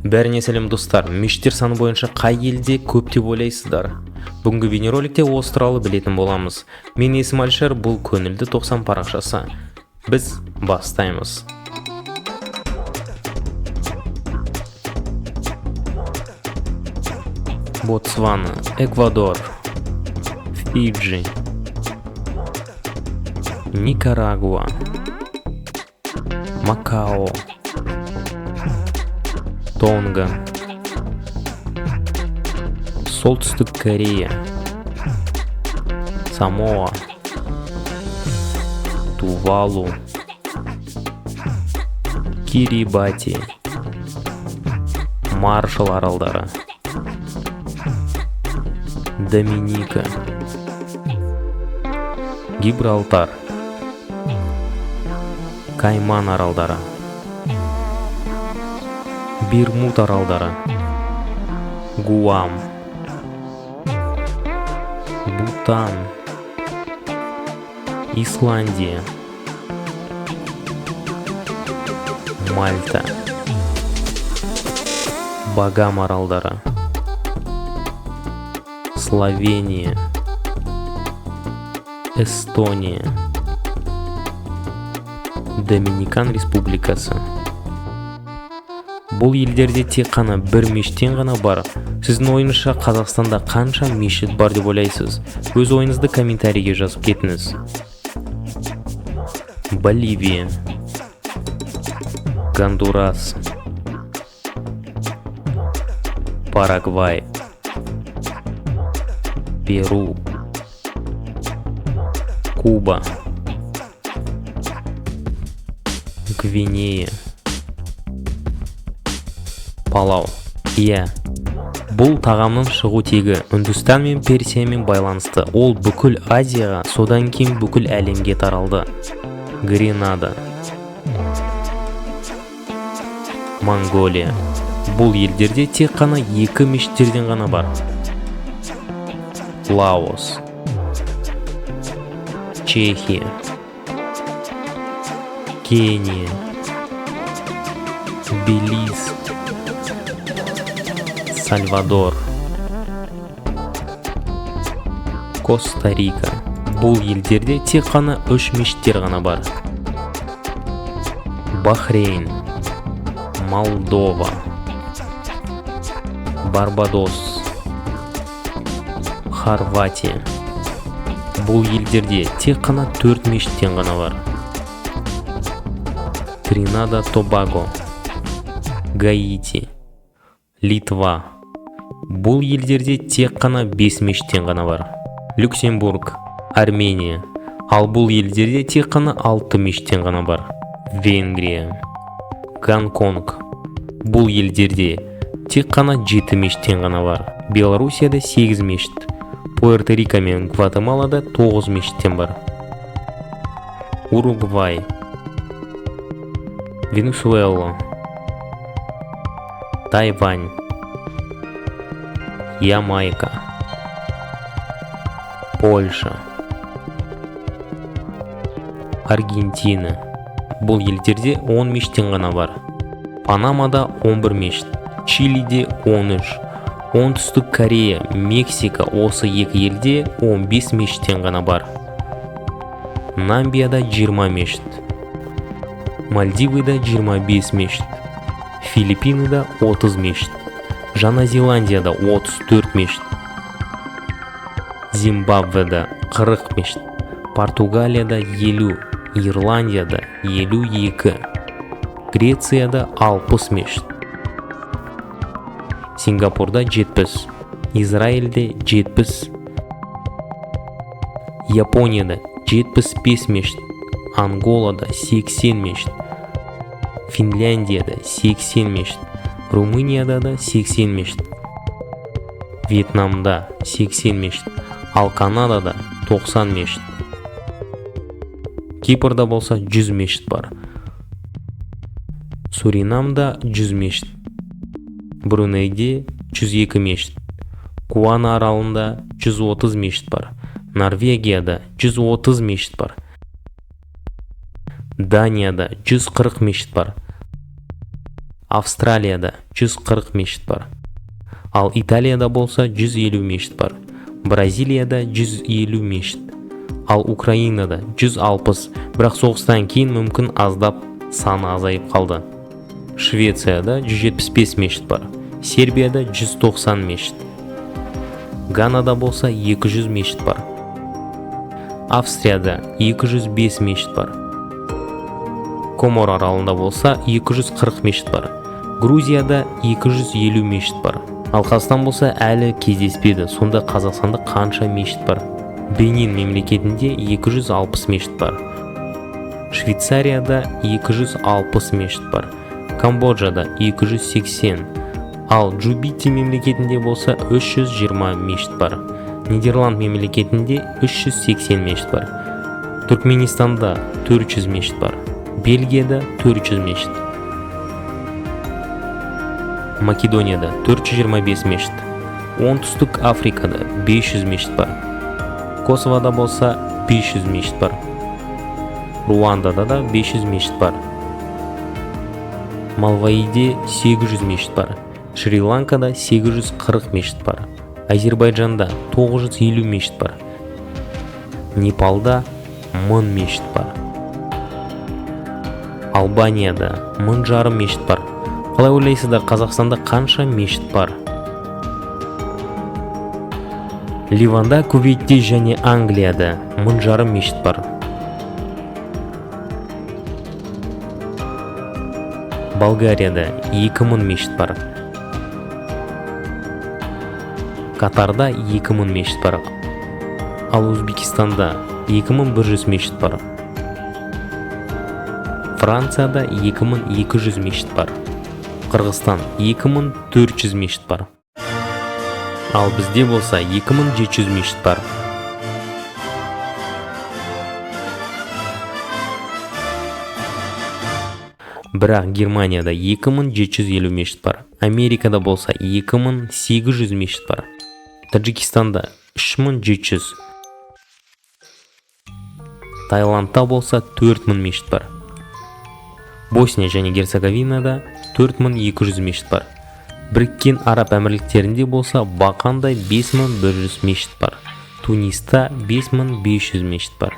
Бәріне сәлем достар, мешіттер саны бойынша қай елде көп деп ойлайсыздар? Бүгінгі бейнероликте осы туралы білетін боламыз. Мен есім Алишер, бұл көңілді 90 парақшасы. Біз бастаймыз. Ботсвана, Эквадор, Фиджи, Никарагуа, Макао, Тонга, Солтүстік Корея, Самоа, Тувалу, Кирибати, Маршалл аралдары, Доминика, Гибралтар, Кайман аралдары, Бермуд аралдары, Гуам, Бутан, Исландия, Мальта, Багам аралдары, Словения, Эстония, Доминикан Республикасы. Бұл елдерде тек қана бір мешіттен ғана бар. Сіздің ойыңызша Қазақстанда қанша мешіт бар деп ойлайсыз? Өз ойыңызды комментарийге жазып кетіңіз. Боливия, Гондурас, Парагвай, Перу, Куба, Гвинея, Палау. Бұл тағамның шығу тегі Үндістан мен Персиямен байланысты. Ол бүкіл Азияға, содан кейін бүкіл әлемге таралды. Гренада, Монголия. Бұл елдерде тек қана екі мешіттерден ғана бар. Лаос, Чехия, Кения, Белиз, Сальвадор, Коста-Рика. Бұл елдерде тек қана 3 мешіттер ғана бар. Бахрейн, Молдова, Барбадос, Хорватия. Бұл елдерде тек қана 4 мешіттен ғана бар. Тринидад и Тобаго, Гаити, Литва. Бұл елдерде тек қана 5 мешіттен ғана бар. Люксембург, Армения. Ал бұл елдерде тек қана 6 мешіттен ғана бар. Венгрия, Гонконг. Бұл елдерде тек қана 7 мешіттен ғана бар. Белоруссияда 8 мешіт. Пуэрто-Рико мен Гватемалада 9 мешіттен бар. Уругвай, Венесуэла, Тайвань, Ямайка, Польша, Аргентина. Бұл елдерде 10 мешіттен ғана бар. Панамада 11 мешіт, Чилиде 13, Оңтүстік Корея, Мексика осы екі елде 15 мешіттен ғана бар. Намибияда 20 мешіт, Мальдивада 25 мешіт, Филиппинада 30 мешіт, Жаңа Зеландияда 34 мешіт, Зимбабведа 40 мешіт, Португалияда 50, Ирландияда 52, Грецияда 60 мешіт, Сингапурда 70, Израильде 70, Японияда 75 мешіт, Анголада 80 мешіт, Финляндияда 80 мешіт, Румынияда да 80 мешіт, Вьетнамда 80 мешіт, ал Канадада 90 мешіт. Кипрда болса 100 мешіт бар. Суринамда 100 мешіт, Брунейде 102 мешіт, Гуана аралында 130 мешіт бар, Норвегияда 130 мешіт бар, Данияда 140 мешіт бар, Австралияда 140 мешіт бар. Ал Италияда болса 150 мешіт бар. Бразилияда 150 мешіт. Ал Украинада 160, бірақ соғыстан кейін мүмкін аздап саны азайып қалды. Швецияда 175 мешіт бар. Сербияда 190 мешіт. Ганада болса 200 мешіт бар. Австрияда 205 мешіт бар. Комор аралында болса 240 мешіт бар. Грузияда 250 мешіт бар. Ал Қазақстан болса әлі кездеспеді. Сонда Қазақстанда қанша мешіт бар? Бенин мемлекетінде 260 мешіт бар. Швейцарияда 260 мешіт бар. Камбоджада 280. Ал Джубити мемлекетінде болса 320 мешіт бар. Нидерланд мемлекетінде 380 мешіт бар. Түркменистанда 400 мешіт бар. Бельгияда 400 мешіт. Македонияда 425 мешіт. Оңтүстік Африкада 500 мешіт бар. Косовода болса 500 мешіт бар. Руандада да 500 мешіт бар. Малваиде 800 мешіт бар. Шри-Ланкада 840 мешіт бар. Азербайджанда 950 мешіт бар. Непалда 1000 мешіт бар. Албанияда 1500 мешіт бар. Қалай ойлайсыздар, Қазақстанда қанша мешіт бар? Ливанда, Кувейтте және Англияда 1500 мешіт бар. Болгарияда 2000 мешіт бар. Катарда 2000 мешіт бар. Ал Өзбекистанда 2100 мешіт бар. Францияда 2200 мешіт бар. Қырғызстан 2400 мешіт бар. Ал бізде болса 2700 мешіт бар. Бірақ Германияда 2750 мешіт бар. Америкада болса 2800 мешіт бар. Таджикистанда 3700. Таиландта болса 4000 мешіт бар. Босния және Герцеговинада 4200 мешіт бар. Біріккен Араб Әмірліктерінде болса Бақанда 5100 мешіт бар. Туниста 5500 мешіт бар.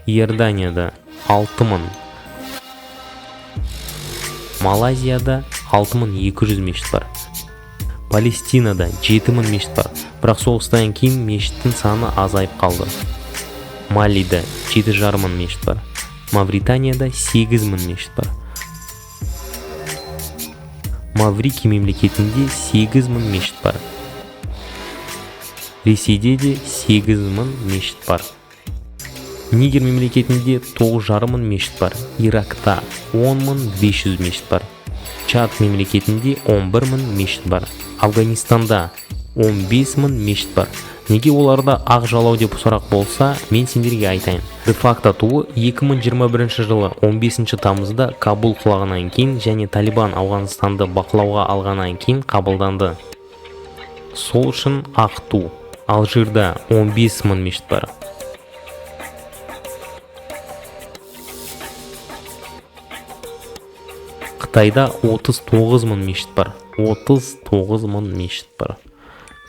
Иорданияда 6000. Малайзияда 6200 мешіт бар. Палестинада 7000 мешіт бар. Бірақ соғыстан кейін мешіттің саны азайып қалды. Малида 7500 мешіт бар. Мавританияда 8000 мешіт бар. Маврикий мемлекетінде 8000 мешіт бар. Ресейде де 8000 мешіт бар. Нигер мемлекетінде 9500 мешіт бар. Иракта 10500 мешіт бар. Чад мемлекетінде 11000 мешіт бар. Афганистанда 15000 мешіт бар. Неге оларда ақ жалау деп сұрақ болса, мен сендерге айтайын. Де-факто туы 2021 жылы 15 тамызда Кабул құлағаннан кейін және Талибан Ауғанстанды бақылауға алғаннан кейін қабылданды. Сол үшін ақ ту. Алжирда 15000 мешіт бар. Қытайда 39000 мешіт бар. 39000 мешіт бар.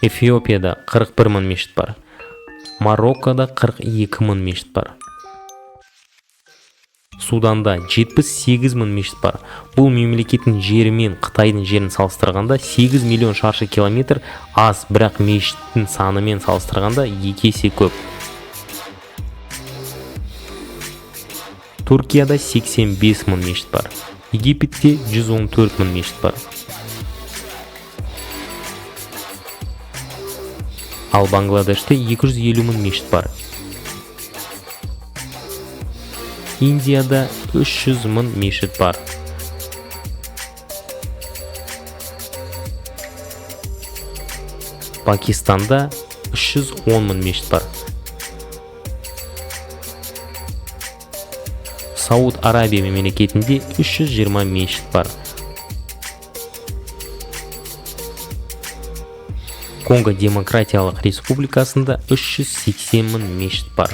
Эфиопияда 41000 мешіт бар. Мароккода 42000 мешіт бар. Суданда 78000 мешіт бар. Бұл мемлекеттің жерімен Қытайдың жерін салыстырғанда 8 миллион шаршы километр аз, бірақ мешіттің санымен салыстырғанда 2 есе көп. Түркияда 85000 мешіт бар. Египетте 114000 мешіт бар. Ал Бангладеште 250000 мешіт бар. Индияда 300000 мешіт бар. Пакистанда 310000 мешіт бар. Сауд Арабия мемлекетінде 320 мешіт бар. Конго Демократиялық Республикасында 380000 мешіт бар.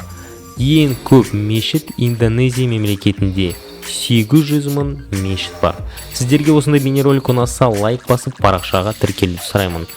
Ең көп мешіт Индонезия мемлекетінде 800 мың мешіт бар. Сіздерге осындай бейнеролик ұнаса лайк басып парақшаға тіркелуді сұраймын.